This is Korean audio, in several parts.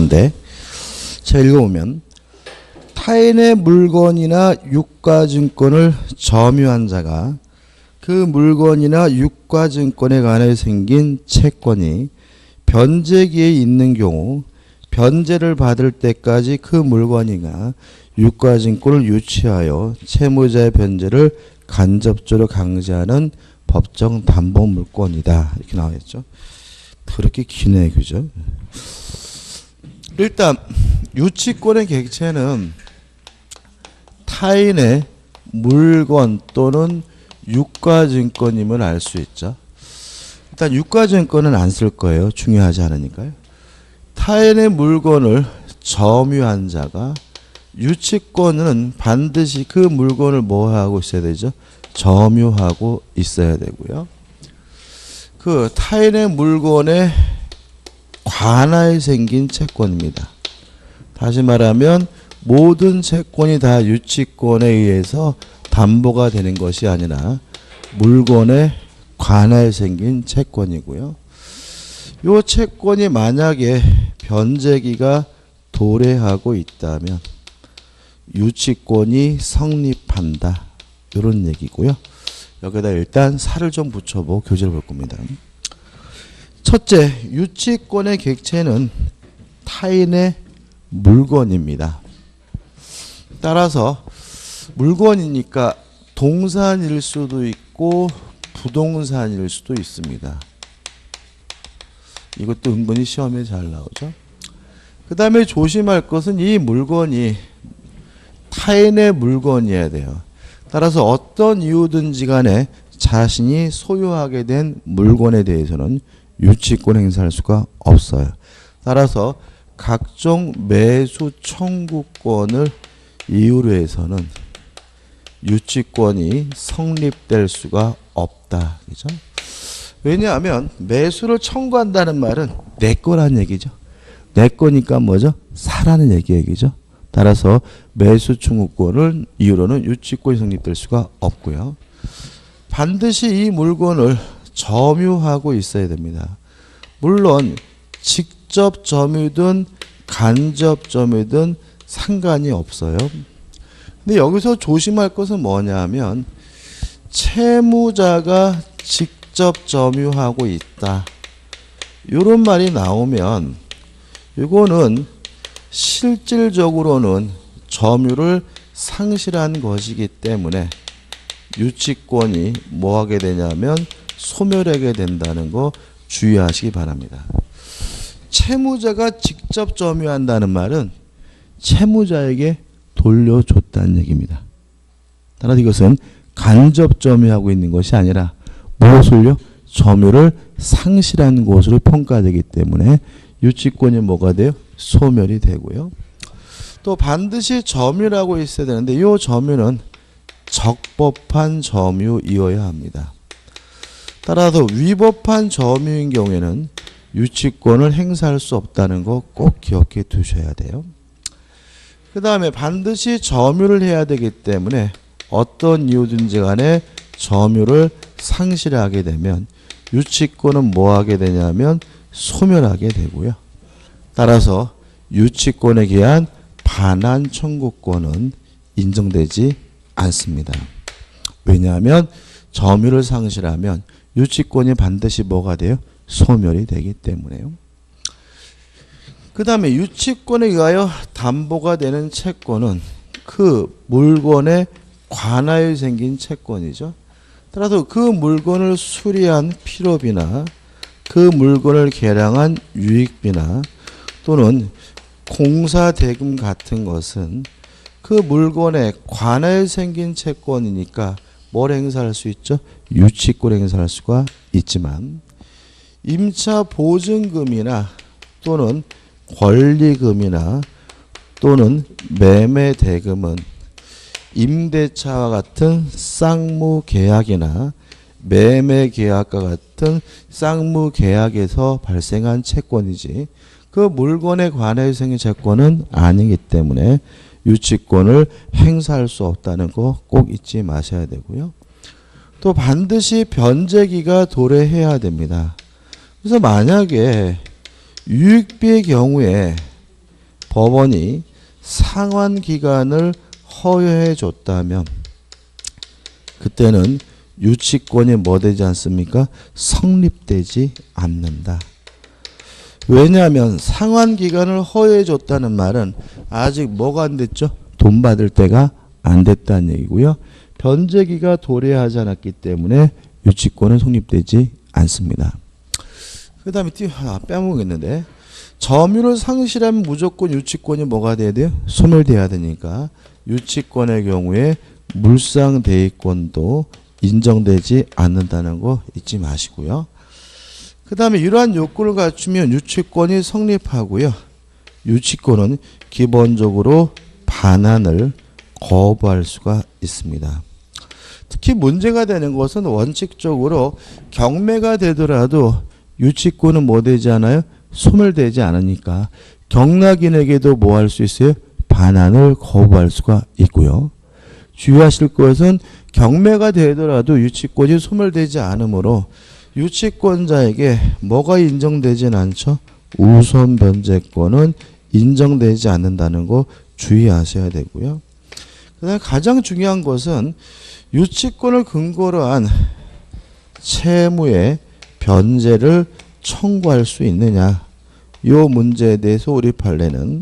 나오는데 제가 읽어보면 타인의 물건이나 유가증권을 점유한 자가 그 물건이나 유가증권에 관해 생긴 채권이 변제기에 있는 경우 변제를 받을 때까지 그 물건이나 유가증권을 유치하여 채무자의 변제를 간접적으로 강제하는 법정 담보물권이다. 이렇게 나와있죠. 그렇게 기네, 그죠? 일단 유치권의 객체는 타인의 물건 또는 유가증권임을 알 수 있죠. 일단 유가증권은 안 쓸 거예요. 중요하지 않으니까요. 타인의 물건을 점유한 자가 유치권은 반드시 그 물건을 뭐 하고 있어야 되죠? 점유하고 있어야 되고요. 그 타인의 물건에 관하여 생긴 채권입니다. 다시 말하면 모든 채권이 다 유치권에 의해서 담보가 되는 것이 아니라 물건에 관하여 생긴 채권이고요. 이 채권이 만약에 변제기가 도래하고 있다면 유치권이 성립한다. 이런 얘기고요. 여기다 일단 살을 좀 붙여보고 교재를 볼 겁니다. 첫째, 유치권의 객체는 타인의 물건입니다. 따라서 물건이니까 동산일 수도 있고 부동산일 수도 있습니다. 이것도 은근히 시험에 잘 나오죠. 그 다음에 조심할 것은 이 물건이 타인의 물건이어야 돼요. 따라서 어떤 이유든지 간에 자신이 소유하게 된 물건에 대해서는 유치권 행사할 수가 없어요. 따라서 각종 매수 청구권을 이유로 해서는 유치권이 성립될 수가 없다. 그죠? 왜냐하면 매수를 청구한다는 말은 내 거란 얘기죠. 내 거니까 뭐죠? 사라는 얘기죠. 따라서 매수 청구권을 이유로는 유치권이 성립될 수가 없고요. 반드시 이 물건을 점유하고 있어야 됩니다. 물론 직접 점유든 간접 점유든 상관이 없어요. 근데 여기서 조심할 것은 뭐냐면 채무자가 직접 점유하고 있다. 이런 말이 나오면 이거는 실질적으로는 점유를 상실한 것이기 때문에 유치권이 뭐 하게 되냐면 소멸하게 된다는 거 주의하시기 바랍니다. 채무자가 직접 점유한다는 말은 채무자에게 돌려줬다는 얘기입니다. 따라서 이것은 간접 점유하고 있는 것이 아니라 무엇을요? 점유를 상실한 것으로 평가되기 때문에 유치권이 뭐가 돼요? 소멸이 되고요. 또 반드시 점유라고 있어야 되는데 이 점유는 적법한 점유이어야 합니다. 따라서 위법한 점유인 경우에는 유치권을 행사할 수 없다는 거 꼭 기억해 두셔야 돼요. 그 다음에 반드시 점유를 해야 되기 때문에 어떤 이유든지 간에 점유를 상실하게 되면 유치권은 뭐 하게 되냐면 소멸하게 되고요. 따라서 유치권에 대한 반환 청구권은 인정되지 않습니다. 왜냐하면 점유를 상실하면 유치권이 반드시 뭐가 돼요? 소멸이 되기 때문에요. 그 다음에 유치권에 의하여 담보가 되는 채권은 그 물건에 관하여 생긴 채권이죠. 따라서 그 물건을 수리한 필요비나 그 물건을 개량한 유익비나 또는 공사대금 같은 것은 그 물건에 관하여 생긴 채권이니까 뭘 행사할 수 있죠? 유치권 행사할 수가 있지만 임차 보증금이나 또는 권리금이나 또는 매매대금은 임대차와 같은 쌍무계약이나 매매계약과 같은 쌍무계약에서 발생한 채권이지 그 물건에 관해 생긴 채권은 아니기 때문에 유치권을 행사할 수 없다는 거 꼭 잊지 마셔야 되고요. 또 반드시 변제기가 도래해야 됩니다. 그래서 만약에 유익비의 경우에 법원이 상환 기간을 허용해 줬다면 그때는 유치권이 뭐 되지 않습니까? 성립되지 않는다. 왜냐하면 상환 기간을 허용해 줬다는 말은 아직 뭐가 안 됐죠? 돈 받을 때가 안 됐다는 얘기고요. 변제기가 도래하지 않았기 때문에 유치권은 성립되지 않습니다. 그 다음에 빼먹겠는데 점유를 상실하면 무조건 유치권이 뭐가 돼야 돼요? 소멸돼야 되니까 유치권의 경우에 물상대위권도 인정되지 않는다는 거 잊지 마시고요. 그 다음에 이러한 요건을 갖추면 유치권이 성립하고요. 유치권은 기본적으로 반환을 거부할 수가 있습니다. 특히 문제가 되는 것은 원칙적으로 경매가 되더라도 유치권은 뭐 되지 않아요? 소멸되지 않으니까 경락인에게도 뭐 할 수 있어요? 반환을 거부할 수가 있고요. 주의하실 것은 경매가 되더라도 유치권이 소멸되지 않으므로 유치권자에게 뭐가 인정되진 않죠? 우선 변제권은 인정되지 않는다는 거 주의하셔야 되고요. 그다음에 가장 중요한 것은 유치권을 근거로 한 채무의 변제를 청구할 수 있느냐. 이 문제에 대해서 우리 판례는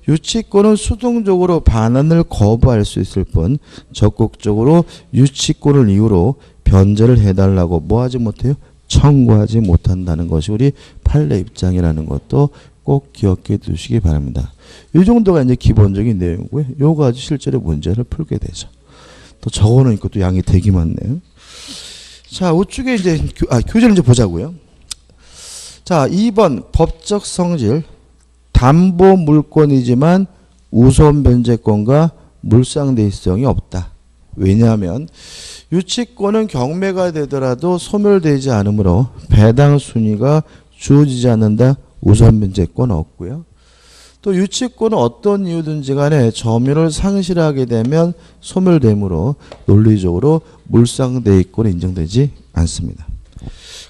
유치권은 수동적으로 반환을 거부할 수 있을 뿐 적극적으로 유치권을 이유로 변제를 해달라고 뭐 하지 못해요? 청구하지 못한다는 것이 우리 판례 입장이라는 것도 꼭 기억해 두시기 바랍니다. 이 정도가 이제 기본적인 내용이고요. 요거 가지고 실제로 문제를 풀게 되죠. 또 적어놓으니까 또 양이 되게 많네요. 자, 우측에 이제 교재를 이제 보자고요. 자, 2번 법적 성질 담보 물권이지만 우선 변제권과 물상대위성이 없다. 왜냐하면 유치권은 경매가 되더라도 소멸되지 않으므로 배당 순위가 주어지지 않는다. 우선 변제권 없고요. 또 유치권은 어떤 이유든지 간에 점유를 상실하게 되면 소멸되므로 논리적으로 물상대위권이 인정되지 않습니다.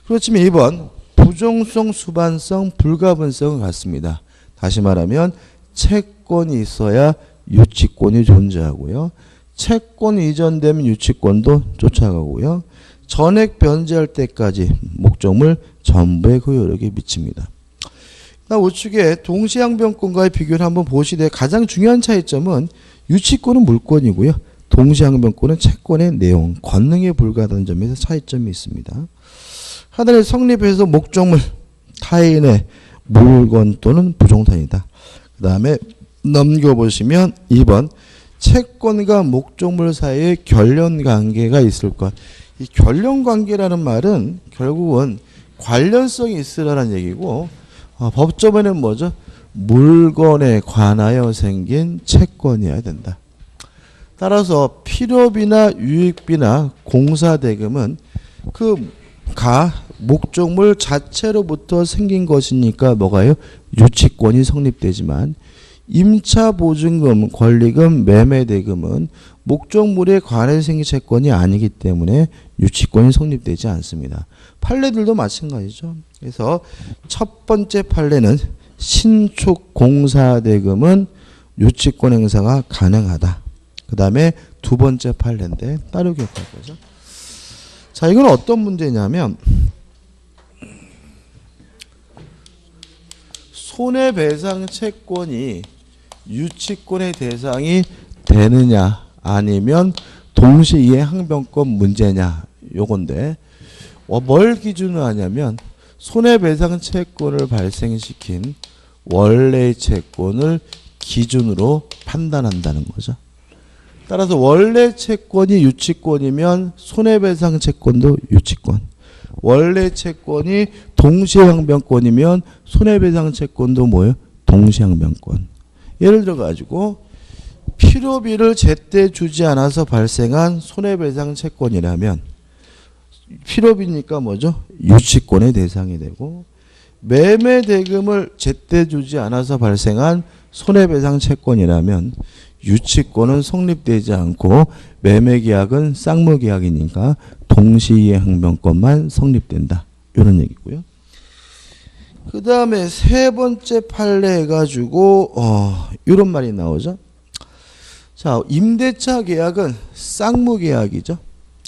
그렇지만 2번 부종성, 수반성, 불가분성은 같습니다. 다시 말하면 채권이 있어야 유치권이 존재하고요. 채권이 이전되면 유치권도 쫓아가고요. 전액 변제할 때까지 목적물 전부의 그 효력에 미칩니다. 우측에 동시항변권과의 비교를 한번 보시되 가장 중요한 차이점은 유치권은 물권이고요. 동시항변권은 채권의 내용, 권능에 불과하다는 점에서 차이점이 있습니다. 하나의 성립해서 목적물, 타인의 물건 또는 부정탄이다. 그 다음에 넘겨보시면 2번 채권과 목적물 사이에 결련관계가 있을 것. 이 결련관계라는 말은 결국은 관련성이 있으라는 얘기고 법조문은 뭐죠? 물건에 관하여 생긴 채권이어야 된다. 따라서 필요비나 유익비나 공사대금은 목적물 자체로부터 생긴 것이니까 뭐가요? 유치권이 성립되지만 임차보증금, 권리금, 매매대금은 목적물에 관해 생긴 채권이 아니기 때문에 유치권이 성립되지 않습니다. 판례들도 마찬가지죠. 그래서 첫 번째 판례는 신축 공사대금은 유치권 행사가 가능하다. 그 다음에 두 번째 판례인데 따로 기억할 거죠. 자, 이건 어떤 문제냐면 손해배상 채권이 유치권의 대상이 되느냐 아니면 동시이행항변권 문제냐 요건데 뭘 기준으로 하냐면 손해배상 채권을 발생시킨 원래의 채권을 기준으로 판단한다는 거죠. 따라서 원래 채권이 유치권이면 손해배상 채권도 유치권. 원래 채권이 동시항변권이면 손해배상 채권도 뭐예요? 동시항변권. 예를 들어 가지고 필요비를 제때 주지 않아서 발생한 손해배상 채권이라면 필요비니까 뭐죠? 유치권의 대상이 되고 매매대금을 제때 주지 않아서 발생한 손해배상 채권이라면 유치권은 성립되지 않고 매매계약은 쌍무계약이니까 동시이행항변권만 성립된다. 이런 얘기고요. 그 다음에 세 번째 판례 해가지고 이런 말이 나오죠. 자, 임대차 계약은 쌍무계약이죠.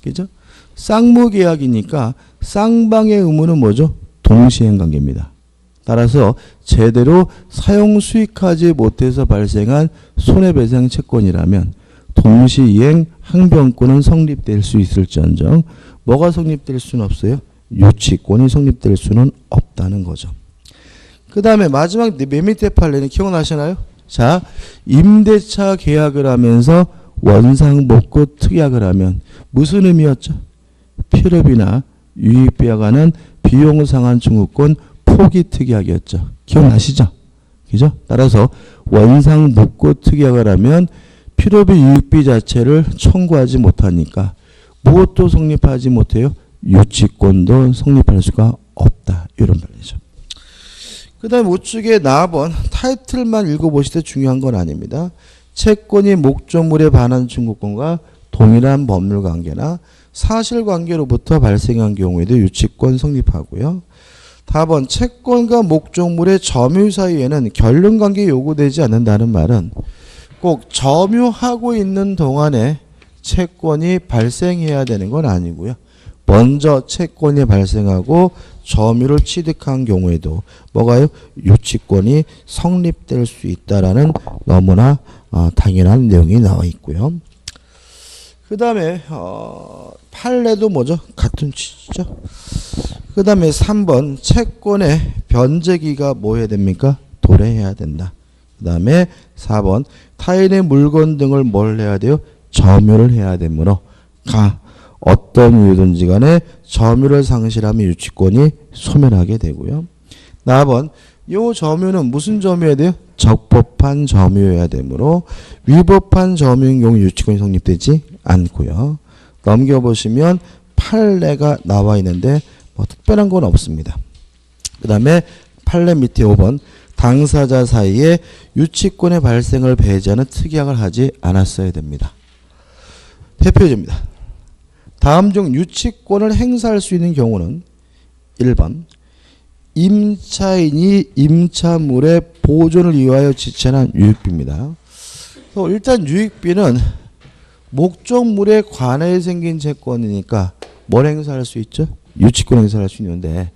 그죠? 쌍무계약이니까 쌍방의 의무는 뭐죠? 동시행관계입니다. 따라서 제대로 사용 수익하지 못해서 발생한 손해배상 채권이라면 동시이행 항변권은 성립될 수 있을지언정 뭐가 성립될 수는 없어요? 유치권이 성립될 수는 없다는 거죠. 그 다음에 마지막 맨 밑에 판례는 기억나시나요? 자, 임대차 계약을 하면서 원상복구 특약을 하면 무슨 의미였죠? 필요비나 유익비와 관한 비용상한 청구권 포기 특약이었죠. 기억나시죠? 그죠? 따라서 원상복구 특약을 하면 필요비 유익비 자체를 청구하지 못하니까 무엇도 성립하지 못해요? 유치권도 성립할 수가 없다. 이런 말이죠. 그 다음에 우측에 나번 타이틀만 읽어보실 때 중요한 건 아닙니다. 채권이 목적물에 반한 청구권과 동일한 법률관계나 사실관계로부터 발생한 경우에도 유치권 성립하고요. 다번 채권과 목적물의 점유 사이에는 결론관계 요구되지 않는다는 말은 꼭 점유하고 있는 동안에 채권이 발생해야 되는 건 아니고요. 먼저 채권이 발생하고 점유를 취득한 경우에도 뭐가요? 유치권이 성립될 수 있다라는 너무나 당연한 내용이 나와 있고요. 그 다음에 판례도 뭐죠? 같은 취지죠. 그 다음에 3번 채권의 변제기가 뭐 해야 됩니까? 도래해야 된다. 그 다음에 4번 타인의 물건 등을 뭘 해야 돼요? 점유를 해야 되므로 어떤 이유든지 간에 점유를 상실하면 유치권이 소멸하게 되고요. 4번 이 점유는 무슨 점유여야 돼요? 적법한 점유여야 되므로 위법한 점유인 경우 유치권이 성립되지 않고요. 넘겨보시면 판례가 나와 있는데 뭐 특별한 건 없습니다. 그 다음에 판례 밑에 5번 당사자 사이에 유치권의 발생을 배제하는 특약을 하지 않았어야 됩니다. 대표제입니다. 다음 중 유치권을 행사할 수 있는 경우는 1번 임차인이 임차물의 보존을 위하여 지체한 유익비입니다. 일단 유익비는 목적물에 관해 생긴 채권이니까 뭘 행사할 수 있죠? 유치권 행사할 수 있는데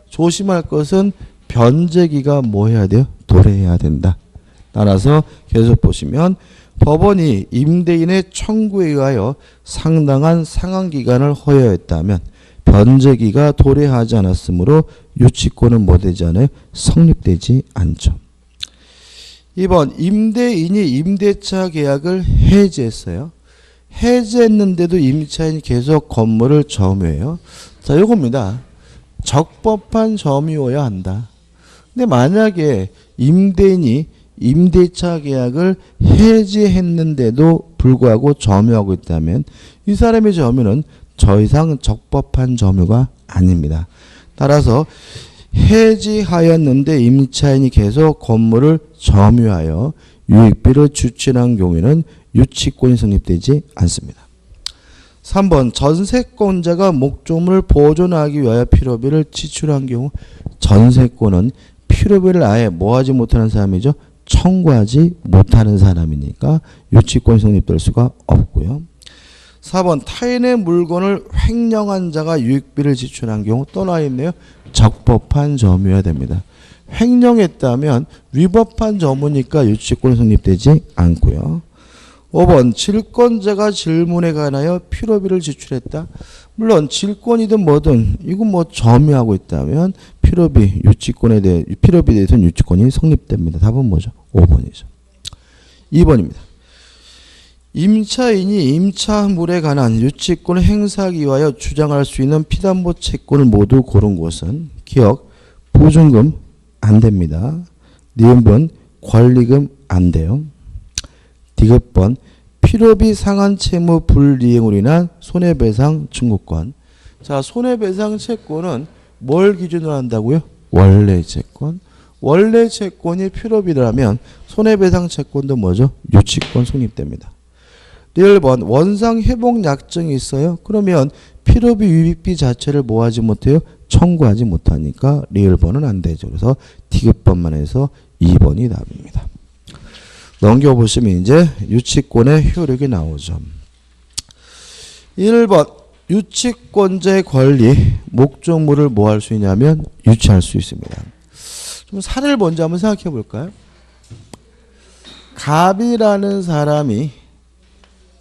조심할 것은 변제기가 뭐 해야 돼요? 도래해야 된다. 따라서 계속 보시면 법원이 임대인의 청구에 의하여 상당한 상환기간을 허용했다면 변제기가 도래하지 않았으므로 유치권은 뭐 되지 않아요? 성립되지 않죠. 2번 임대인이 임대차 계약을 해지했어요. 해지했는데도 임차인이 계속 건물을 점유해요. 자, 요겁니다. 적법한 점유여야 한다. 근데 만약에 임대인이 임대차 계약을 해지했는데도 불구하고 점유하고 있다면 이 사람의 점유는 더 이상 적법한 점유가 아닙니다. 따라서 해지하였는데 임차인이 계속 건물을 점유하여 유익비를 추진한 경우에는 유치권이 성립되지 않습니다. 3번 전세권자가 목적물을 보존하기 위하여 필요비를 지출한 경우 전세권은 필요비를 아예 뭐하지 못하는 사람이죠? 청구하지 못하는 사람이니까 유치권이 성립될 수가 없고요. 4번 타인의 물건을 횡령한 자가 유익비를 지출한 경우 또 나와 있네요. 적법한 점유여야 됩니다. 횡령했다면 위법한 점유니까 유치권이 성립되지 않고요. 5번 질권자가 질문에 관하여 필요비를 지출했다. 물론 질권이든 뭐든 이건 뭐 점유하고 있다면 필요비에 대해서는 유치권이 성립됩니다. 답은 뭐죠? 5번이죠. 2번입니다. 임차인이 임차물에 관한 유치권을 행사하기 위하여 주장할 수 있는 피담보 채권을 모두 고른 곳은 기억 보증금 안 됩니다. 니은번 권리금 안 돼요. 디귿번 필요비 상한 채무 불이행으로 인한 손해배상 청구권. 자, 손해배상 채권은 뭘 기준으로 한다고요? 원래 채권. 원래 채권이 필요비라면 손해배상 채권도 뭐죠? 유치권 성립됩니다. 1번 원상 회복 약정이 있어요. 그러면 필요비 유익비 자체를 뭐 하지 못해요? 청구하지 못하니까 리을번은 안 되죠. 그래서 디귿번만 해서 2번이 답입니다. 넘겨보시면 이제 유치권의 효력이 나오죠. 1번 유치권자의 권리, 목적물을 뭐 할 수 있냐면 유치할 수 있습니다. 좀 사례를 먼저 한번 생각해 볼까요? 갑이라는 사람이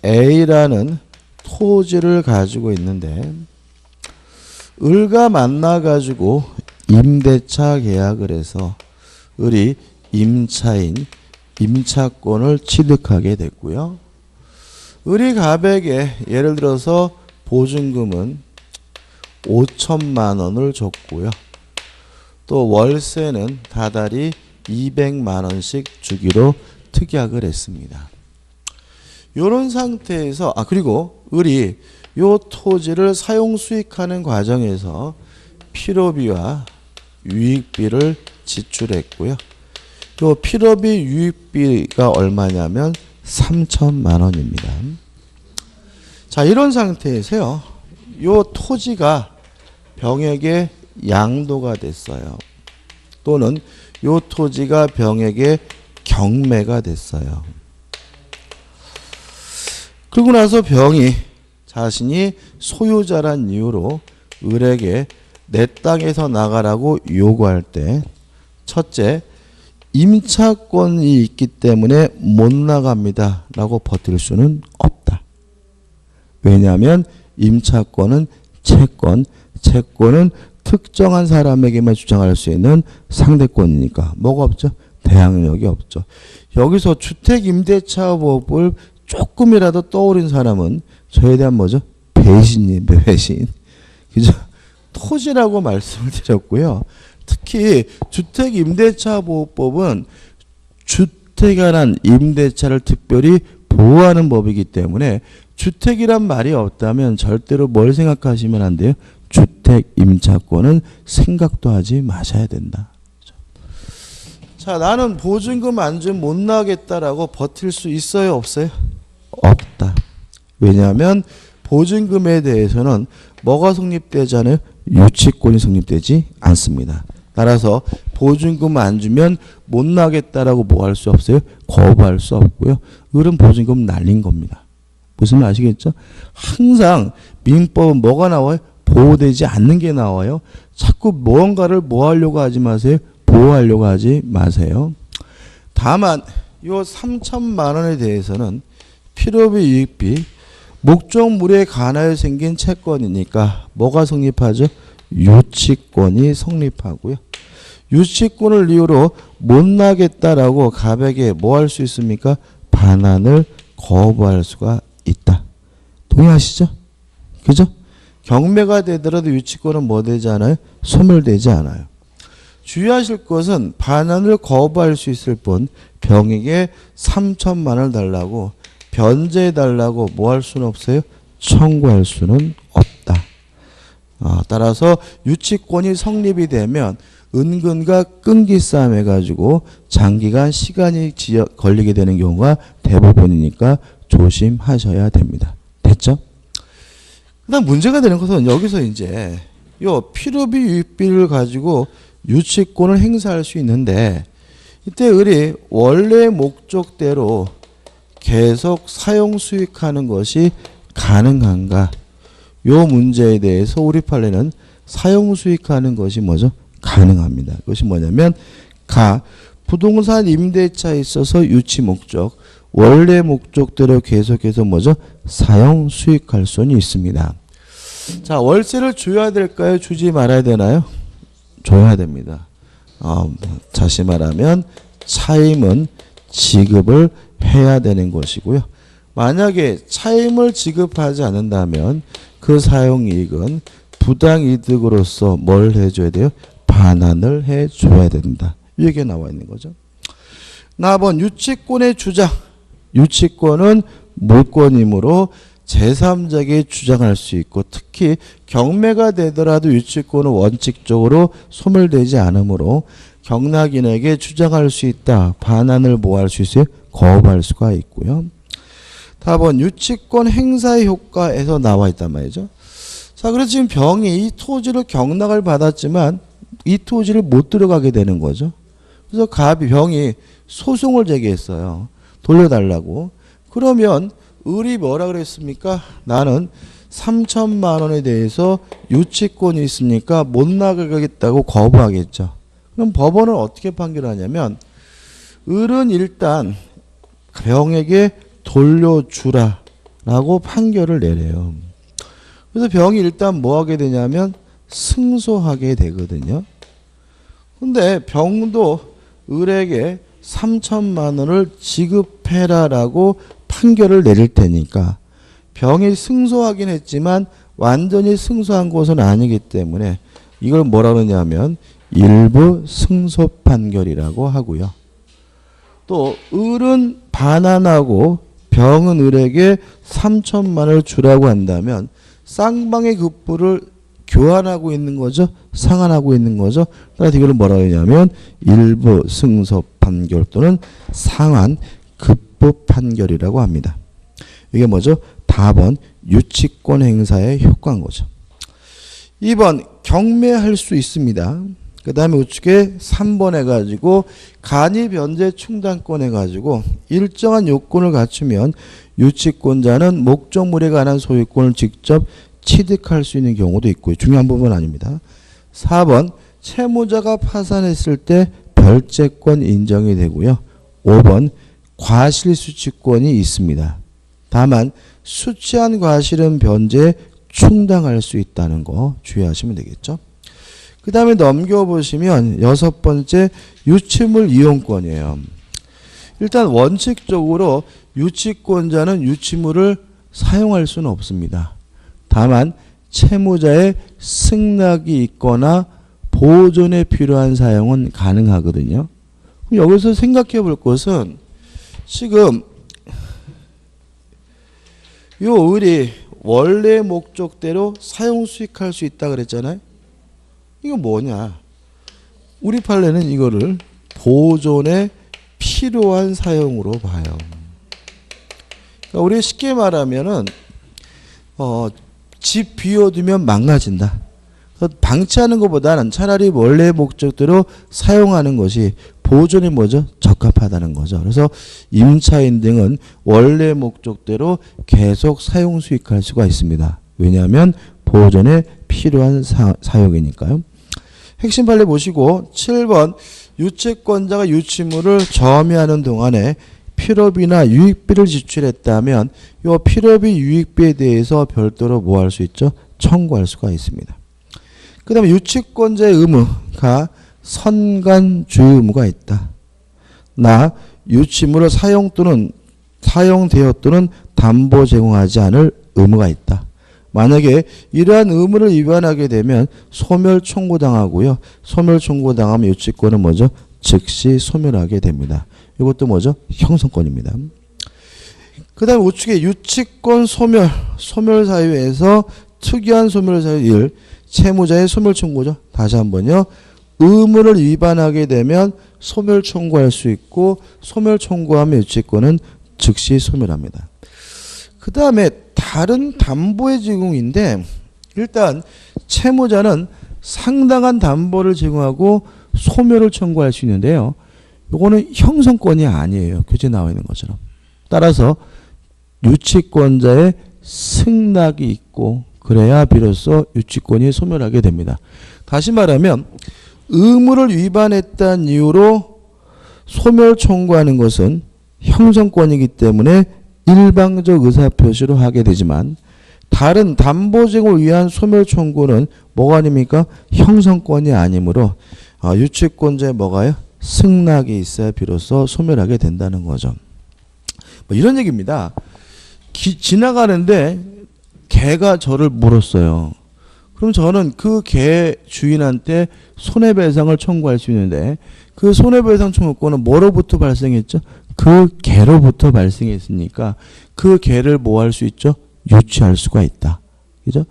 A라는 토지를 가지고 있는데 을과 만나가지고 임대차 계약을 해서 을이 임차인 임차권을 취득하게 됐고요. 을이 갑에게 예를 들어서 보증금은 5천만 원을 줬고요. 또 월세는 다달이 200만 원씩 주기로 특약을 했습니다. 이런 상태에서 그리고 을이 이 토지를 사용 수익하는 과정에서 필요비와 유익비를 지출했고요. 이 필요비 유익비가 얼마냐면 3천만 원입니다. 자, 이런 상태에서요. 이 토지가 병에게 양도가 됐어요. 또는 이 토지가 병에게 경매가 됐어요. 그러고 나서 병이 자신이 소유자란 이유로 을에게 내 땅에서 나가라고 요구할 때 첫째, 임차권이 있기 때문에 못 나갑니다 라고 버틸 수는 없다. 왜냐하면 임차권은 채권, 채권은 특정한 사람에게만 주장할 수 있는 상대권이니까 뭐가 없죠? 대항력이 없죠. 여기서 주택임대차법을 조금이라도 떠오른 사람은 저에 대한 뭐죠? 배신이에요. 배신. 그죠? 토지라고 말씀을 드렸고요. 특히 주택임대차보호법은 주택에 관한 임대차를 특별히 보호하는 법이기 때문에 주택이란 말이 없다면 절대로 뭘 생각하시면 안 돼요? 주택임차권은 생각도 하지 마셔야 된다. 자, 나는 보증금 안 주면 못 나가겠다라고 버틸 수 있어요? 없어요? 없다. 왜냐하면 보증금에 대해서는 뭐가 성립되잖아요? 유치권이 성립되지 않습니다. 따라서 보증금 안 주면 못 나겠다라고 뭐 할 수 없어요? 거부할 수 없고요. 을은 보증금 날린 겁니다. 무슨 말 아시겠죠? 항상 민법은 뭐가 나와요? 보호되지 않는 게 나와요. 자꾸 무언가를 뭐 하려고 하지 마세요? 보호하려고 하지 마세요. 다만 이 3천만 원에 대해서는 필요비 유익비 목적물에 관하여 생긴 채권이니까 뭐가 성립하죠? 유치권이 성립하고요. 유치권을 이유로 못 나겠다라고 갑에게 뭐 할 수 있습니까? 반환을 거부할 수가 있다. 동의하시죠? 그죠? 경매가 되더라도 유치권은 뭐 되지 않아요? 소멸되지 않아요. 주의하실 것은 반환을 거부할 수 있을 뿐 병에게 3천만 원을 달라고 변제해 달라고 뭐 할 수는 없어요? 청구할 수는 없다. 따라서 유치권이 성립이 되면 은근과 끈기 싸움 해가지고 장기간 시간이 걸리게 되는 경우가 대부분이니까 조심하셔야 됩니다. 됐죠? 그다음 문제가 되는 것은 여기서 이제 요 필요비 유익비를 가지고 유치권을 행사할 수 있는데 이때 을이 원래 목적대로 계속 사용 수익하는 것이 가능한가? 요 문제에 대해서 우리 판례는 사용 수익하는 것이 뭐죠? 가능합니다. 그것이 뭐냐면 부동산 임대차에 있어서 유치 목적, 원래 목적대로 계속해서 뭐죠? 사용 수익할 수는 있습니다. 자, 월세를 줘야 될까요? 주지 말아야 되나요? 줘야 됩니다. 다시 말하면 차임은 지급을 해야 되는 것이고요. 만약에 차임을 지급하지 않는다면 그 사용이익은 부당이득으로서 뭘 해줘야 돼요? 반환을 해줘야 된다. 이게 나와 있는 거죠. 4번 유치권의 주장. 유치권은 물권이므로 제3자에게 주장할 수 있고 특히 경매가 되더라도 유치권은 원칙적으로 소멸되지 않으므로 경락인에게 주장할 수 있다. 반환을 뭐 할 수 있어요? 거부할 수가 있고요. 4번 유치권 행사의 효과에서 나와 있단 말이죠. 자, 그래서 지금 병이 이 토지를 경락을 받았지만 이 토지를 못 들어가게 되는 거죠. 그래서 병이 소송을 제기했어요. 돌려달라고. 그러면 을이 뭐라 그랬습니까? 나는 3천만 원에 대해서 유치권이 있으니까 못 나가겠다고 거부하겠죠. 그럼 법원은 어떻게 판결하냐면 을은 일단 병에게 돌려주라라고 판결을 내려요. 그래서 병이 일단 뭐 하게 되냐면 승소하게 되거든요. 근데 병도 을에게 3천만 원을 지급해라라고 판결을 내릴 테니까 병이 승소하긴 했지만 완전히 승소한 것은 아니기 때문에 이걸 뭐라 그러냐면 일부 승소 판결이라고 하고요. 또 을은 반환하고 병은 을에게 3천만 원을 주라고 한다면 쌍방의 급부를 교환하고 있는 거죠. 상환하고 있는 거죠. 따라서 이걸 뭐라 그러냐면 일부 승소 판결 또는 상환 급부 판결이라고 합니다. 이게 뭐죠? 답은 유치권 행사의 효과인 거죠. 2번 경매할 수 있습니다. 그 다음에 우측에 3번 해가지고 간이 변제 충당권 해가지고 일정한 요건을 갖추면 유치권자는 목적물에 관한 소유권을 직접 취득할 수 있는 경우도 있고요. 중요한 부분 아닙니다. 4번 채무자가 파산했을 때 별채권 인정이 되고요. 5번 과실수취권이 있습니다. 다만 수취한 과실은 변제에 충당할 수 있다는 거 주의하시면 되겠죠. 그 다음에 넘겨보시면 6번째 유치물 이용권이에요. 일단 원칙적으로 유치권자는 유치물을 사용할 수는 없습니다. 다만 채무자의 승낙이 있거나 보존에 필요한 사용은 가능하거든요. 그럼 여기서 생각해 볼 것은 지금 요 을이 원래 목적대로 사용 수익할 수 있다 그랬잖아요. 이거 뭐냐? 우리 판례는 이거를 보존에 필요한 사용으로 봐요. 그러니까 우리 쉽게 말하면은 집 비워두면 망가진다. 방치하는 것보다는 차라리 원래 목적대로 사용하는 것이 보존이 뭐죠? 적합하다는 거죠. 그래서 임차인 등은 원래 목적대로 계속 사용 수익할 수가 있습니다. 왜냐하면 보존에 필요한 사용이니까요. 핵심 판례 보시고 7번 유채권자가 유치물을 점유하는 동안에 필요비나 유익비를 지출했다면 이 필요비 유익비에 대해서 별도로 뭐 할 수 있죠? 청구할 수가 있습니다. 그 다음에 유치권자의 의무가 선간 주의 의무가 있다. 나 유치물을 사용 또는 사용되어 또는 담보 제공하지 않을 의무가 있다. 만약에 이러한 의무를 위반하게 되면 소멸 청구당하고요. 소멸 청구당하면 유치권은 뭐죠? 즉시 소멸하게 됩니다. 이것도 뭐죠? 형성권입니다. 그 다음에 우측에 유치권 소멸 사유에서 특이한 소멸 사유 1, 채무자의 소멸 청구죠. 다시 한번요. 의무를 위반하게 되면 소멸 청구할 수 있고 소멸 청구하면 유치권은 즉시 소멸합니다. 그 다음에 다른 담보의 제공인데 일단 채무자는 상당한 담보를 제공하고 소멸을 청구할 수 있는데요. 이거는 형성권이 아니에요. 교재에 나와 있는 것처럼. 따라서 유치권자의 승낙이 있고 그래야 비로소 유치권이 소멸하게 됩니다. 다시 말하면 의무를 위반했다는 이유로 소멸 청구하는 것은 형성권이기 때문에 일방적 의사표시로 하게 되지만 다른 담보 제공을 위한 소멸 청구는 뭐가 아닙니까? 형성권이 아니므로 유치권자의 뭐가요? 승낙이 있어야 비로소 소멸하게 된다는 거죠. 뭐 이런 얘기입니다. 지나가는데 개가 저를 물었어요. 그럼 저는 그 개 주인한테 손해배상을 청구할 수 있는데 그 손해배상 청구권은 뭐로부터 발생했죠? 그 개로부터 발생했으니까 그 개를 뭐 할 수 있죠? 유치할 수가 있다. 그죠?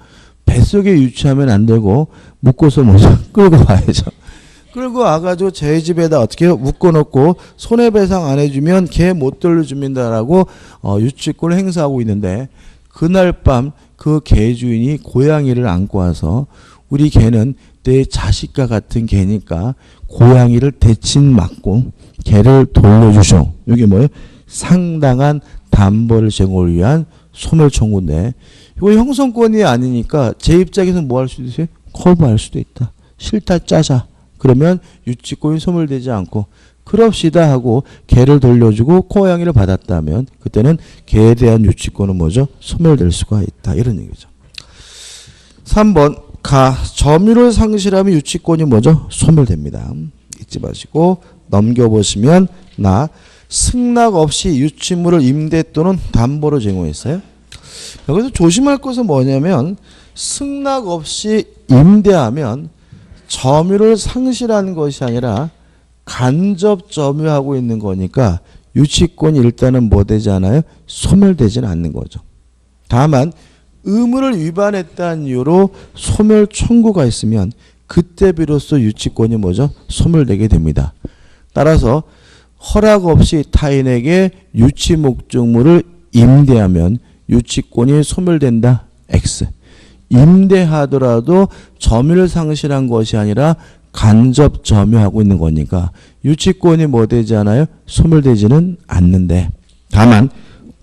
뱃속에 유치하면 안 되고 묶어서 먼저 끌고 와야죠. 끌고 와가지고 제 집에다 어떻게 묶어놓고 손해배상 안 해주면 개 못 돌려줍니다라고 유치권을 행사하고 있는데 그날 밤 그 개 주인이 고양이를 안고 와서 우리 개는 내 자식과 같은 개니까 고양이를 대신 맞고 개를 돌려주쇼. 이게 뭐예요? 상당한 담보를 제공을 위한 소멸 청구인데 이거 형성권이 아니니까 제 입장에서는 뭐 할 수도 있어요? 거부할 수도 있다. 싫다 짜자. 그러면 유치권이 소멸되지 않고 그럽시다 하고 개를 돌려주고 고양이를 받았다면 그때는 개에 대한 유치권은 뭐죠? 소멸될 수가 있다. 이런 얘기죠. 3번 점유를 상실하면 유치권이 뭐죠? 소멸됩니다. 잊지 마시고 넘겨보시면 승낙 없이 유치물을 임대 또는 담보로 제공했어요. 여기서 조심할 것은 뭐냐면 승낙 없이 임대하면 점유를 상실하는 것이 아니라 간접 점유하고 있는 거니까 유치권이 일단은 뭐 되지 않아요? 소멸되지는 않는 거죠. 다만 의무를 위반했다는 이유로 소멸 청구가 있으면 그때 비로소 유치권이 뭐죠? 소멸되게 됩니다. 따라서 허락 없이 타인에게 유치 목적물을 임대하면 유치권이 소멸된다. X. 임대하더라도 점유를 상실한 것이 아니라 간접 점유하고 있는 거니까 유치권이 뭐 되지 않아요? 소멸되지는 않는데 다만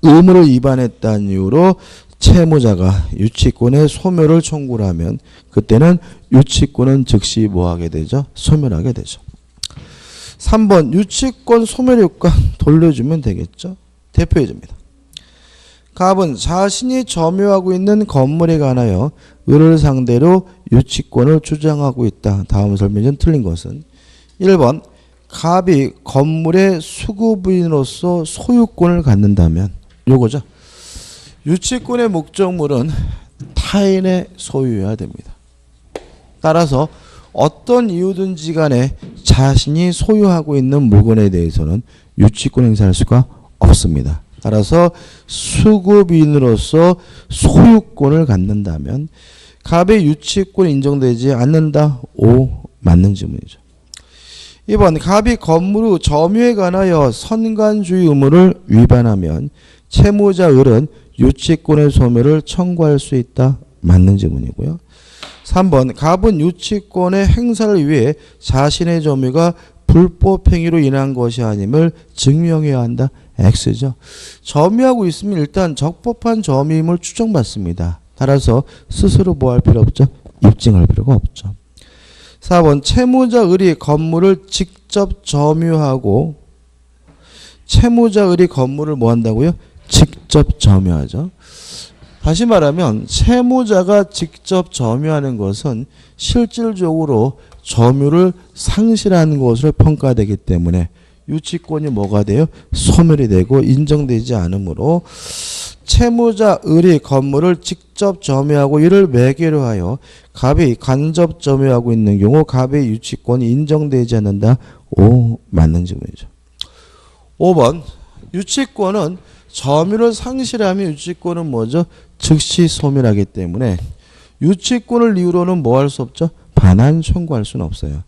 의무를 위반했다는 이유로 채무자가 유치권의 소멸을 청구를 하면 그때는 유치권은 즉시 뭐하게 되죠? 소멸하게 되죠. 3번 유치권 소멸 효과 돌려주면 되겠죠. 대표해줍니다. 갑은 자신이 점유하고 있는 건물에 관하여 을을 상대로 유치권을 주장하고 있다. 다음 설명이 좀 틀린 것은 1번 갑이 건물의 수급인으로서 소유권을 갖는다면 요거죠. 유치권의 목적물은 타인의 소유여야 됩니다. 따라서 어떤 이유든지 간에 자신이 소유하고 있는 물건에 대해서는 유치권 행사할 수가 없습니다. 따라서 수급인으로서 소유권을 갖는다면 갑의 유치권이 인정되지 않는다. O 맞는 질문이죠. 2번 갑이 건물 후 점유에 관하여 선관주의 의무를 위반하면 채무자 을은 유치권의 소멸을 청구할 수 있다. 맞는 질문이고요. 3번 갑은 유치권의 행사를 위해 자신의 점유가 불법 행위로 인한 것이 아님을 증명해야 한다. X죠. 점유하고 있으면 일단 적법한 점유임을 추정받습니다. 따라서 스스로 뭐 할 필요 없죠? 입증할 필요가 없죠. 4번 채무자 을이 건물을 직접 점유하고 채무자 을이 건물을 뭐 한다고요? 직접 점유하죠. 다시 말하면 채무자가 직접 점유하는 것은 실질적으로 점유를 상실하는 것으로 평가되기 때문에 유치권이 뭐가 돼요? 소멸이 되고 인정되지 않으므로 채무자 을이 건물을 직접 점유하고 이를 매개로 하여 갑이 간접 점유하고 있는 경우 갑의 유치권이 인정되지 않는다. 오 맞는 질문이죠. 5번 유치권은 점유를 상실하면 유치권은 뭐죠? 즉시 소멸하기 때문에 유치권을 이유로는 뭐 할 수 없죠? 반환 청구할 수는 없어요.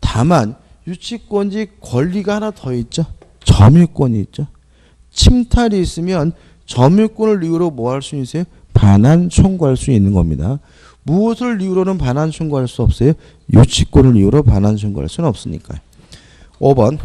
다만 유치권지 권리가 하나 더 있죠. 점유권이 있죠. 침탈이 있으면 점유권을 이유로 뭐 할 수 있어요? 반환 청구할 수 있는 겁니다. 무엇을 이유로는 반환 청구할 수 없어요? 유치권을 이유로 반환 청구할 수는 없으니까요. 5번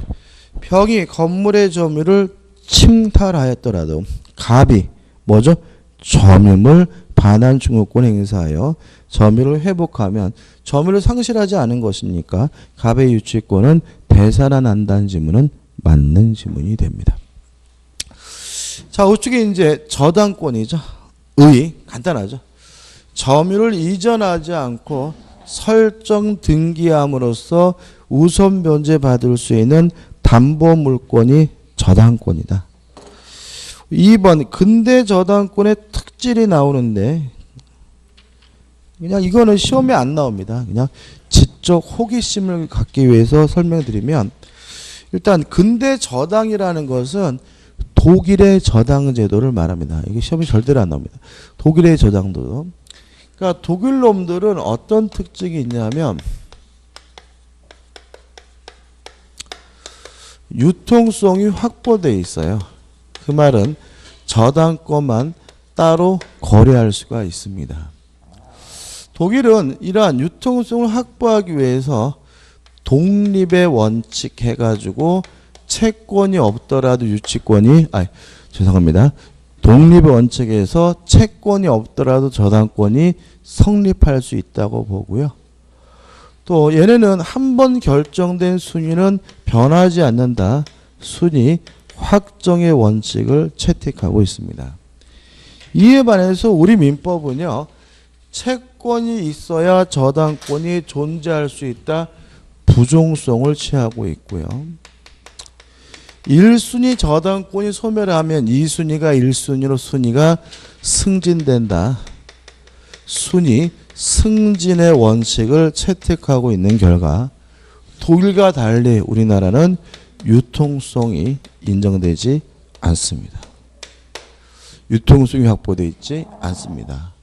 병이 건물의 점유를 침탈하였더라도 갑이 뭐죠? 점유물 반환 청구권 행사하여 점유를 회복하면 점유를 상실하지 않은 것이니까 갑의 유치권은 배산한다는 지문은 맞는 지문이 됩니다. 자, 우측에 이제 저당권이죠. 간단하죠. 점유를 이전하지 않고 설정 등기함으로써 우선 변제받을 수 있는 담보물권이 저당권이다. 2번 근대 저당권의 특질이 나오는데 그냥 이거는 시험에 안 나옵니다. 그냥 지적 호기심을 갖기 위해서 설명드리면 일단 근대 저당이라는 것은 독일의 저당 제도를 말합니다. 이게 시험에 절대로 안 나옵니다. 독일의 저당도. 그러니까 독일 놈들은 어떤 특징이 있냐면 유통성이 확보되어 있어요. 그 말은 저당권만 따로 거래할 수가 있습니다. 독일은 이러한 유통성을 확보하기 위해서 독립의 원칙 해가지고 채권이 없더라도 독립의 원칙에서 채권이 없더라도 저당권이 성립할 수 있다고 보고요. 또 얘네는 한 번 결정된 순위는 변하지 않는다. 순위 확정의 원칙을 채택하고 있습니다. 이에 반해서 우리 민법은요. 채권이 있어야 저당권이 존재할 수 있다. 부종성을 취하고 있고요. 1순위 저당권이 소멸하면 2순위가 1순위로 순위가 승진된다. 순위 승진의 원칙을 채택하고 있는 결과 독일과 달리 우리나라는 유통성이 인정되지 않습니다. 유통성이 확보되어 있지 않습니다.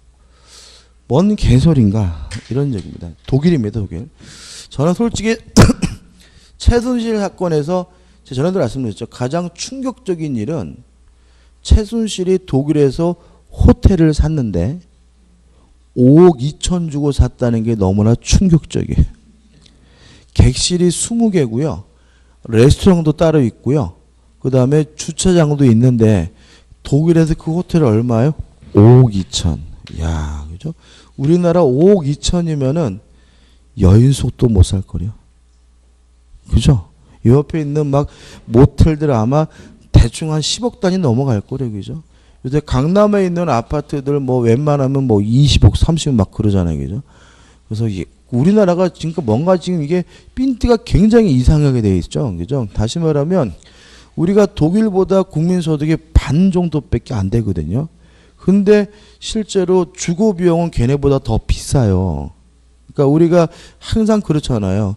뭔 개소리인가 이런 얘기입니다. 독일입니다. 독일. 저는 솔직히 최순실 사건에서 제가 전에도 말씀드렸죠. 가장 충격적인 일은 최순실이 독일에서 호텔을 샀는데 5억 2천 주고 샀다는 게 너무나 충격적이에요. 객실이 20개고요. 레스토랑도 따로 있고요. 그 다음에 주차장도 있는데 독일에서 그 호텔이 얼마예요? 5억 2천. 야, 그죠? 우리나라 5억 2천이면은 여인숙도 못 살 거래요. 그죠? 옆에 있는 막 모텔들 아마 대충 한 10억 단위 넘어갈 거래요. 그죠? 요새 강남에 있는 아파트들 뭐 웬만하면 뭐 20억, 30억 막 그러잖아요. 그죠? 그래서 우리나라가 지금 뭔가 지금 이게 핀트가 굉장히 이상하게 돼 있죠. 그죠? 다시 말하면 우리가 독일보다 국민소득이 반 정도밖에 안 되거든요. 근데 실제로 주거 비용은 걔네보다 더 비싸요. 그러니까 우리가 항상 그렇잖아요.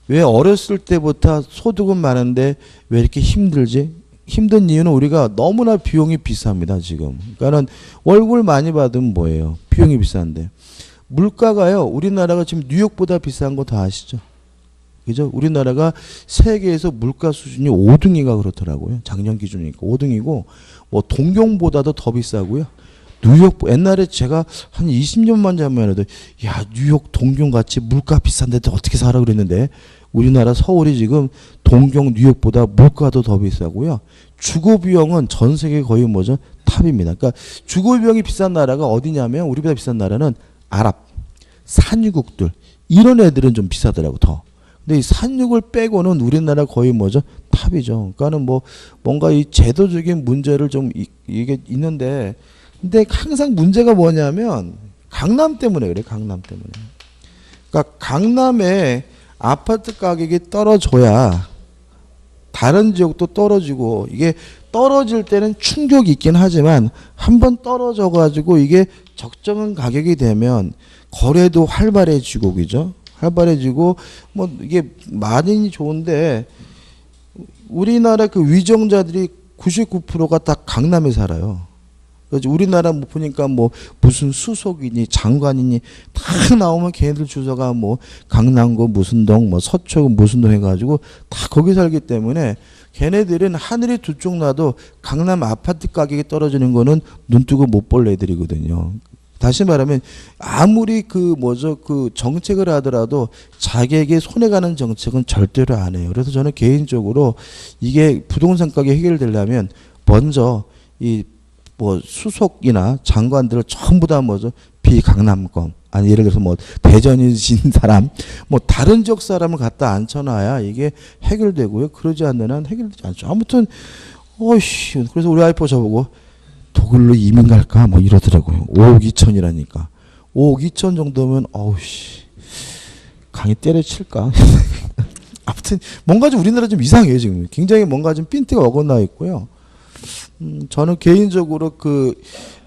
왜 어렸을 때부터 소득은 많은데 왜 이렇게 힘들지? 힘든 이유는 우리가 너무나 비용이 비쌉니다, 지금. 그러니까는 월급을 많이 받으면 뭐예요? 비용이 비싼데. 물가가요, 우리나라가 지금 뉴욕보다 비싼 거 다 아시죠? 그죠? 우리나라가 세계에서 물가 수준이 5등이가 그렇더라고요. 작년 기준이니까 5등이고, 뭐 동경보다도 더 비싸고요. 뉴욕, 옛날에 제가 한 20년만 전만 해도, 야, 뉴욕, 동경 같이 물가 비싼데 어떻게 살아 그랬는데, 우리나라 서울이 지금 동경, 뉴욕보다 물가도 더 비싸고요. 주거비용은 전 세계 거의 뭐죠? 탑입니다. 그러니까 주거비용이 비싼 나라가 어디냐면, 우리보다 비싼 나라는 아랍, 산유국들, 이런 애들은 좀 비싸더라고, 더. 근데 이 산육을 빼고는 우리나라 거의 뭐죠? 탑이죠. 그러니까는 뭐 뭔가 이 제도적인 문제를 좀 이게 있는데, 근데 항상 문제가 뭐냐면 강남 때문에 그래. 강남 때문에. 그러니까 강남에 아파트 가격이 떨어져야 다른 지역도 떨어지고, 이게 떨어질 때는 충격이 있긴 하지만 한번 떨어져 가지고 이게 적정한 가격이 되면 거래도 활발해지고, 그죠? 활발해지고, 뭐 이게 많이 좋은데, 우리나라 그 위정자들이 99%가 다 강남에 살아요. 그래서 우리나라 뭐 보니까 뭐 무슨 수석이니 장관이니 다 나오면 걔네들 주소가 뭐 강남구 무슨 동, 뭐 서초구 무슨 동 해가지고 다 거기 살기 때문에 걔네들은 하늘이 두 쪽 나도 강남 아파트 가격이 떨어지는 거는 눈 뜨고 못 볼 애들이거든요. 다시 말하면 아무리 그 뭐죠 그 정책을 하더라도 자기에게 손해가는 정책은 절대로 안 해요. 그래서 저는 개인적으로 이게 부동산 가격 해결되려면 먼저 이 뭐 수석이나 장관들을 전부 다 뭐죠 비강남권, 아니 예를 들어서 뭐 대전이신 사람, 뭐 다른 지역 사람을 갖다 앉혀놔야 이게 해결되고요. 그러지 않는 한 해결되지 않죠. 아무튼 어이씨, 그래서 우리 와이프 저보고 독일로 이민 갈까 뭐 이러더라고요. 5억 2천이라니까. 5억 2천 정도면 어우씨 강의 때려칠까. 아무튼 뭔가 좀 우리나라 좀 이상해요 지금. 굉장히 뭔가 좀 핀트가 어긋나 있고요. 저는 개인적으로 그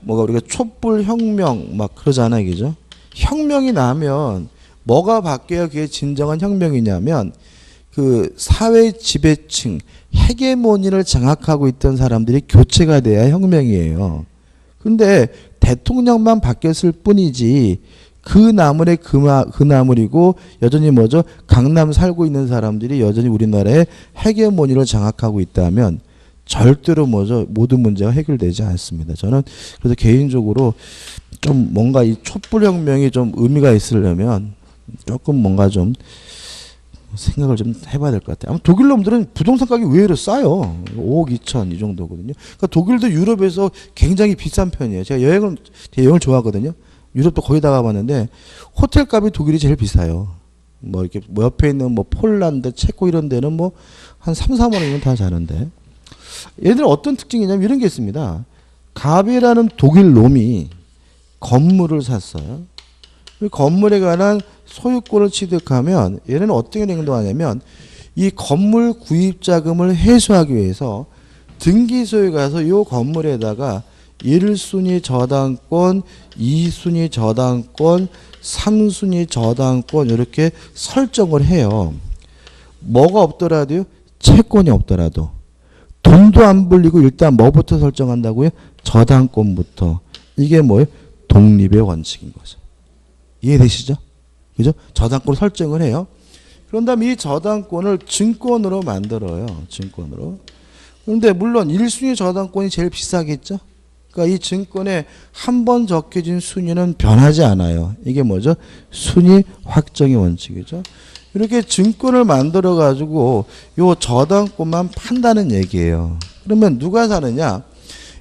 뭐가 우리가 촛불 혁명 막 그러잖아요, 그죠? 혁명이 나면 뭐가 바뀌어야 그게 진정한 혁명이냐면 그 사회 지배층 헤게모니를 장악하고 있던 사람들이 교체가 돼야 혁명이에요. 근데 대통령만 바뀌었을 뿐이지 그 나물에 그 나물이고 여전히 뭐죠? 강남 살고 있는 사람들이 여전히 우리나라의 헤게모니를 장악하고 있다면 절대로 뭐죠? 모든 문제가 해결되지 않습니다. 저는 그래서 개인적으로 좀 뭔가 이 촛불혁명이 좀 의미가 있으려면 조금 뭔가 좀 생각을 좀 해봐야 될 것 같아요. 아마 독일 놈들은 부동산 가격이 의외로 싸요. 5억 2천 이 정도거든요. 그러니까 독일도 유럽에서 굉장히 비싼 편이에요. 제가 여행을 좋아하거든요. 유럽도 거의 다 가봤는데 호텔 값이 독일이 제일 비싸요. 뭐 이렇게 뭐 옆에 있는 뭐 폴란드, 체코 이런 데는 뭐 한 3, 4만 원이면 다 자는데 얘들 어떤 특징이냐면 이런 게 있습니다. 갑이라는 독일 놈이 건물을 샀어요. 그 건물에 관한 소유권을 취득하면 얘는 어떻게 행동하냐면 이 건물 구입 자금을 회수하기 위해서 등기소에 가서 이 건물에다가 1순위 저당권, 2순위 저당권, 3순위 저당권 이렇게 설정을 해요. 뭐가 없더라도요? 채권이 없더라도. 돈도 안 불리고 일단 뭐부터 설정한다고요? 저당권부터. 이게 뭐예요? 독립의 원칙인 거죠. 이해되시죠? 그죠? 저당권 설정을 해요. 그런 다음에 이 저당권을 증권으로 만들어요. 증권으로. 그런데 물론 1순위 저당권이 제일 비싸겠죠? 그러니까 이 증권에 한 번 적혀진 순위는 변하지 않아요. 이게 뭐죠? 순위 확정의 원칙이죠. 이렇게 증권을 만들어 가지고 요 저당권만 판다는 얘기예요. 그러면 누가 사느냐?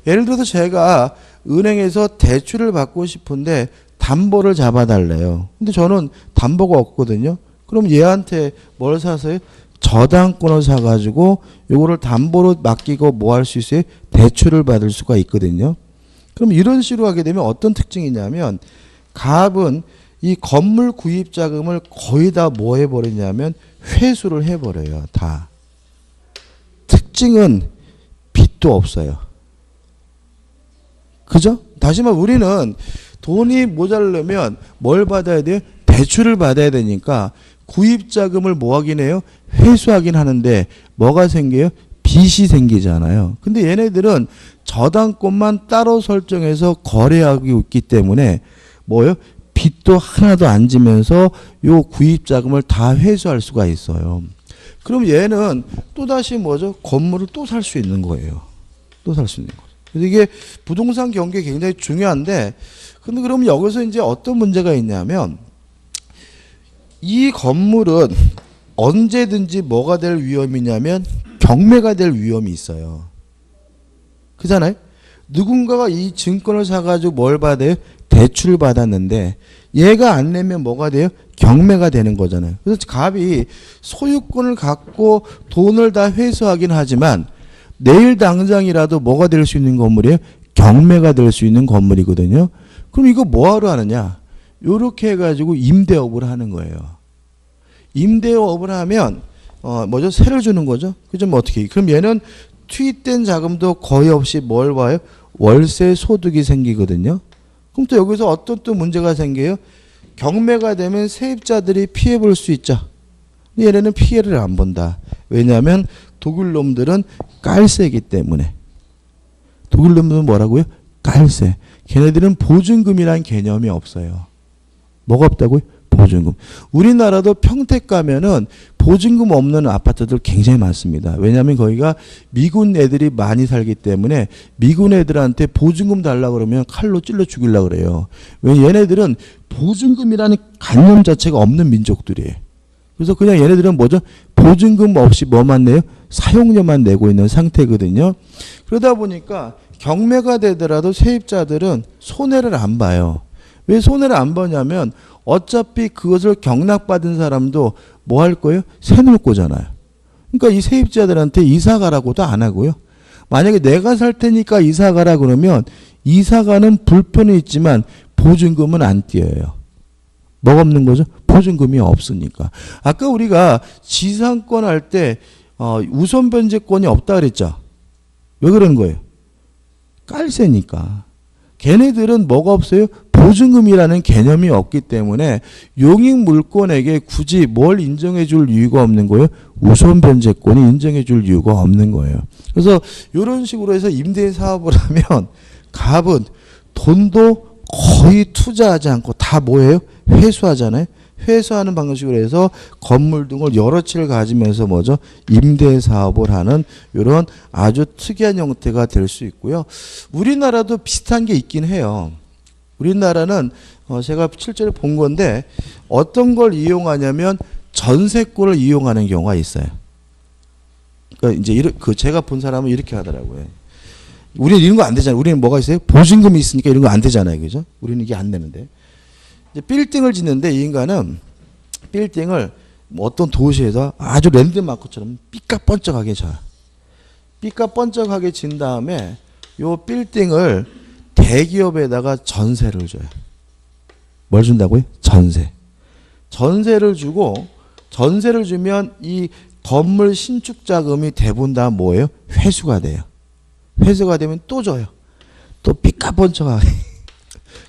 예를 들어서 제가 은행에서 대출을 받고 싶은데 담보를 잡아달래요. 근데 저는 담보가 없거든요. 그럼 얘한테 뭘 사서요? 저당권을 사가지고 요거를 담보로 맡기고 뭐 할 수 있어요? 대출을 받을 수가 있거든요. 그럼 이런 식으로 하게 되면 어떤 특징이냐면 갑은 이 건물 구입 자금을 거의 다 뭐 해버리냐면 회수를 해버려요. 다. 특징은 빚도 없어요. 그죠? 다시 말해 우리는 돈이 모자르면 뭘 받아야 돼요? 대출을 받아야 되니까 구입 자금을 뭐 하긴 해요? 회수하긴 하는데 뭐가 생겨요? 빚이 생기잖아요. 근데 얘네들은 저당권만 따로 설정해서 거래하고 있기 때문에 뭐예요? 빚도 하나도 안 지면서 요 구입 자금을 다 회수할 수가 있어요. 그럼 얘는 또다시 뭐죠? 건물을 또 살 수 있는 거예요. 또 살 수 있는 거죠. 그래서 이게 부동산 경기에 굉장히 중요한데 근데 그럼 여기서 이제 어떤 문제가 있냐면 이 건물은 언제든지 뭐가 될 위험이냐면 경매가 될 위험이 있어요. 그잖아요? 누군가가 이 증권을 사가지고 뭘 받아요? 대출을 받았는데 얘가 안 내면 뭐가 돼요? 경매가 되는 거잖아요. 그래서 갑이 소유권을 갖고 돈을 다 회수하긴 하지만 내일 당장이라도 뭐가 될 수 있는 건물이에요? 경매가 될 수 있는 건물이거든요. 그럼 이거 뭐하러 하느냐? 요렇게 해가지고 임대업을 하는 거예요. 임대업을 하면 뭐죠? 세를 주는 거죠. 그죠? 뭐 어떻게? 그럼 얘는 투입된 자금도 거의 없이 뭘 봐요? 월세 소득이 생기거든요. 그럼 또 여기서 어떤 또 문제가 생겨요? 경매가 되면 세입자들이 피해 볼 수 있죠. 근데 얘네는 피해를 안 본다. 왜냐하면 독일 놈들은 깔세이기 때문에. 독일 놈들은 뭐라고요? 깔세. 걔네들은 보증금이라는 개념이 없어요. 뭐가 없다고요? 보증금. 우리나라도 평택 가면은 보증금 없는 아파트들 굉장히 많습니다. 왜냐하면 거기가 미군 애들이 많이 살기 때문에 미군 애들한테 보증금 달라고 그러면 칼로 찔러 죽이려고 그래요. 왜 얘네들은 보증금이라는 관념 자체가 없는 민족들이에요. 그래서 그냥 얘네들은 뭐죠? 보증금 없이 뭐만 내요? 사용료만 내고 있는 상태거든요. 그러다 보니까 경매가 되더라도 세입자들은 손해를 안 봐요. 왜 손해를 안 보냐면 어차피 그것을 경락받은 사람도 뭐 할 거예요? 세놓을 거잖아요. 그러니까 이 세입자들한테 이사 가라고도 안 하고요. 만약에 내가 살 테니까 이사 가라 그러면 이사 가는 불편은 있지만 보증금은 안 띄어요. 뭐가 없는 거죠? 보증금이 없으니까. 아까 우리가 지상권 할 때 우선 변제권이 없다 그랬죠? 왜 그러는 거예요? 깔세니까. 걔네들은 뭐가 없어요? 보증금이라는 개념이 없기 때문에 용익 물권에게 굳이 뭘 인정해 줄 이유가 없는 거예요. 우선 변제권이 인정해 줄 이유가 없는 거예요. 그래서 이런 식으로 해서 임대 사업을 하면 갑은 돈도 거의 투자하지 않고 다 뭐예요? 회수하잖아요. 회수하는 방식으로 해서 건물 등을 여러 채를 가지면서 뭐죠? 임대 사업을 하는 이런 아주 특이한 형태가 될 수 있고요. 우리나라도 비슷한 게 있긴 해요. 우리나라는 제가 실제로 본 건데 어떤 걸 이용하냐면 전세권을 이용하는 경우가 있어요. 그러니까 이제 제가 본 사람은 이렇게 하더라고요. 우리는 이런 거 안 되잖아요. 우리는 뭐가 있어요? 보증금이 있으니까 이런 거 안 되잖아요. 그죠? 우리는 이게 안 되는데. 이제 빌딩을 짓는데 이 인간은 빌딩을 뭐 어떤 도시에서 아주 랜드마크처럼 삐까뻔쩍하게 져요. 삐까뻔쩍하게 진 다음에 요 빌딩을 대기업에다가 전세를 줘요. 뭘 준다고요? 전세. 전세를 주고 전세를 주면 이 건물 신축 자금이 대부분 다 뭐예요? 회수가 돼요. 회수가 되면 또 줘요. 또 삐까뻔쩍하게.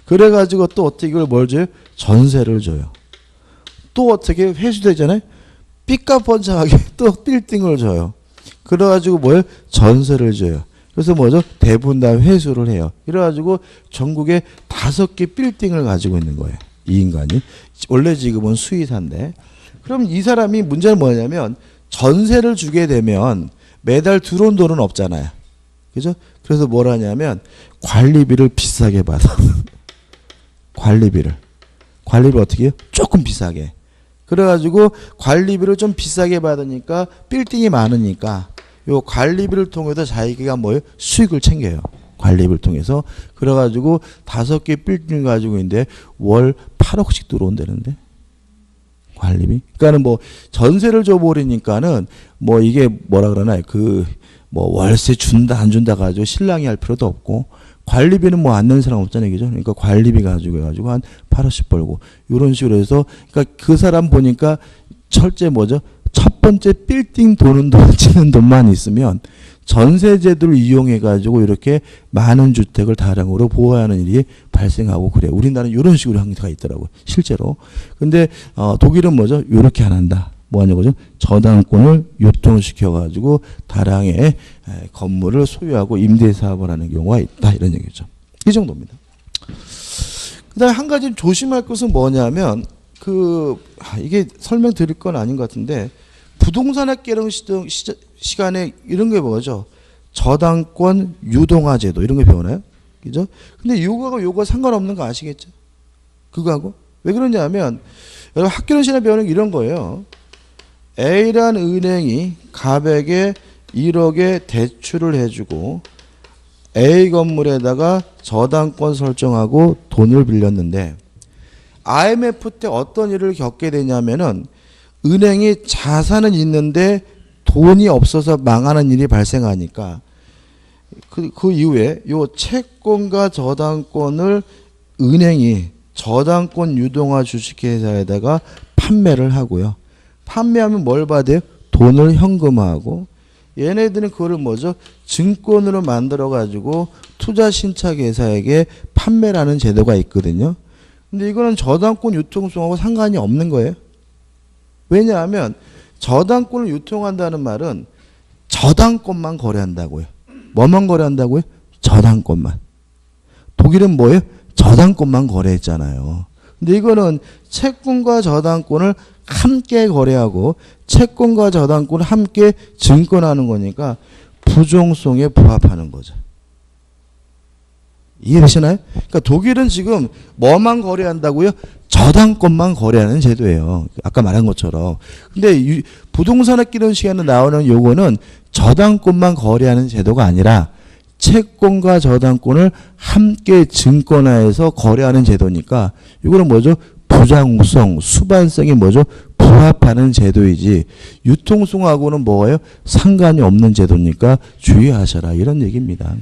그래가지고 또 어떻게 이걸 뭘 줘요? 전세를 줘요. 또 어떻게 회수되잖아요? 삐까뻔쩍하게 또 빌딩을 줘요. 그래가지고 뭐예요? 전세를 줘요. 그래서 뭐죠? 대부분 다 회수를 해요. 이래가지고 전국에 5개 빌딩을 가지고 있는 거예요. 이 인간이. 원래 지금은 수의사인데. 그럼 이 사람이 문제는 뭐냐면 전세를 주게 되면 매달 들어온 돈은 없잖아요. 그죠? 그래서 뭘 하냐면 관리비를 비싸게 받아. 관리비를 어떻게 해요? 조금 비싸게. 그래가지고 관리비를 좀 비싸게 받으니까 빌딩이 많으니까 요 관리비를 통해서 자기가 뭐예요? 수익을 챙겨요. 관리비를 통해서. 그래가지고 5개 빌딩을 가지고 있는데 월 8억씩 들어온다는데. 관리비. 그러니까는 뭐 전세를 줘버리니까는 뭐 이게 뭐라 그러나요? 뭐 월세 준다 안 준다 가지고 신랑이 할 필요도 없고 관리비는 뭐 안 내는 사람 없잖아요. 그죠? 그러니까 관리비 가지고 해가지고 한 8억씩 벌고 이런 식으로 해서 그러니까 그 사람 보니까 철제 뭐죠? 첫 번째 빌딩 도는 돈, 치는 돈만 있으면 전세제도를 이용해가지고 이렇게 많은 주택을 다량으로 보호하는 일이 발생하고 그래요. 우리나라는 이런 식으로 형태가 있더라고요. 실제로. 근데 독일은 뭐죠? 이렇게 안 한다. 뭐 하냐고 죠? 저당권을 유통시켜가지고 다량의 건물을 소유하고 임대사업을 하는 경우가 있다. 이런 얘기죠. 이 정도입니다. 그 다음에 한 가지 조심할 것은 뭐냐면 이게 설명드릴 건 아닌 것 같은데 부동산학개론 시간에 이런 게 뭐죠? 저당권 유동화 제도 이런 거 배우나요? 그죠? 근데 요거가 상관없는 거 아시겠죠? 그거하고 왜 그러냐면 여러분 학개론 시간에 배우는 게 이런 거예요. A라는 은행이 갑에게 1억의 대출을 해주고 A 건물에다가 저당권 설정하고 돈을 빌렸는데 IMF 때 어떤 일을 겪게 되냐면은 은행이 자산은 있는데 돈이 없어서 망하는 일이 발생하니까 그 이후에 요 채권과 저당권을 은행이 저당권 유동화 주식회사에다가 판매를 하고요. 판매하면 뭘 받아요? 돈을 현금화하고 얘네들은 그거를 뭐죠? 증권으로 만들어 가지고 투자 신탁회사에게 판매를 하는 제도가 있거든요. 근데 이거는 저당권 유통성하고 상관이 없는 거예요. 왜냐하면 저당권을 유통한다는 말은 저당권만 거래한다고요. 뭐만 거래한다고요? 저당권만. 독일은 뭐예요? 저당권만 거래했잖아요. 근데 이거는 채권과 저당권을 함께 거래하고 채권과 저당권을 함께 증권하는 거니까 부종성에 부합하는 거죠. 이해되시나요? 그러니까 독일은 지금 뭐만 거래한다고요? 저당권만 거래하는 제도예요. 아까 말한 것처럼. 근데 부동산학개론 시간에 나오는 요거는 저당권만 거래하는 제도가 아니라 채권과 저당권을 함께 증권화해서 거래하는 제도니까 이거는 뭐죠? 부장성, 수반성이 뭐죠? 부합하는 제도이지 유통성하고는 뭐예요? 상관이 없는 제도니까 주의하셔라 이런 얘기입니다.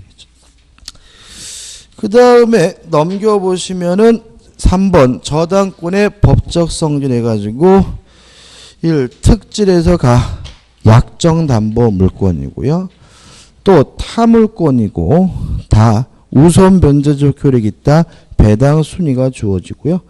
그 다음에 넘겨보시면은 3번 저당권의 법적 성질 해가지고 1. 특질에서 가 약정담보 물권이고요. 또 타물권이고 다 우선 변제적 효력이 있다. 배당 순위가 주어지고요.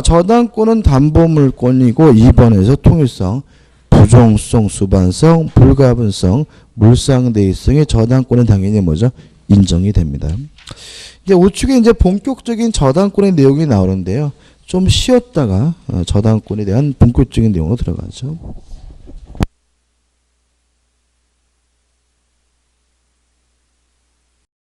저당권은 담보물권이고 2번에서 통일성, 부종성, 수반성, 불가분성, 물상대의성의 저당권은 당연히 뭐죠? 인정이 됩니다. 이제 우측에 이제 본격적인 저당권의 내용이 나오는데요. 좀 쉬었다가 저당권에 대한 본격적인 내용으로 들어가죠.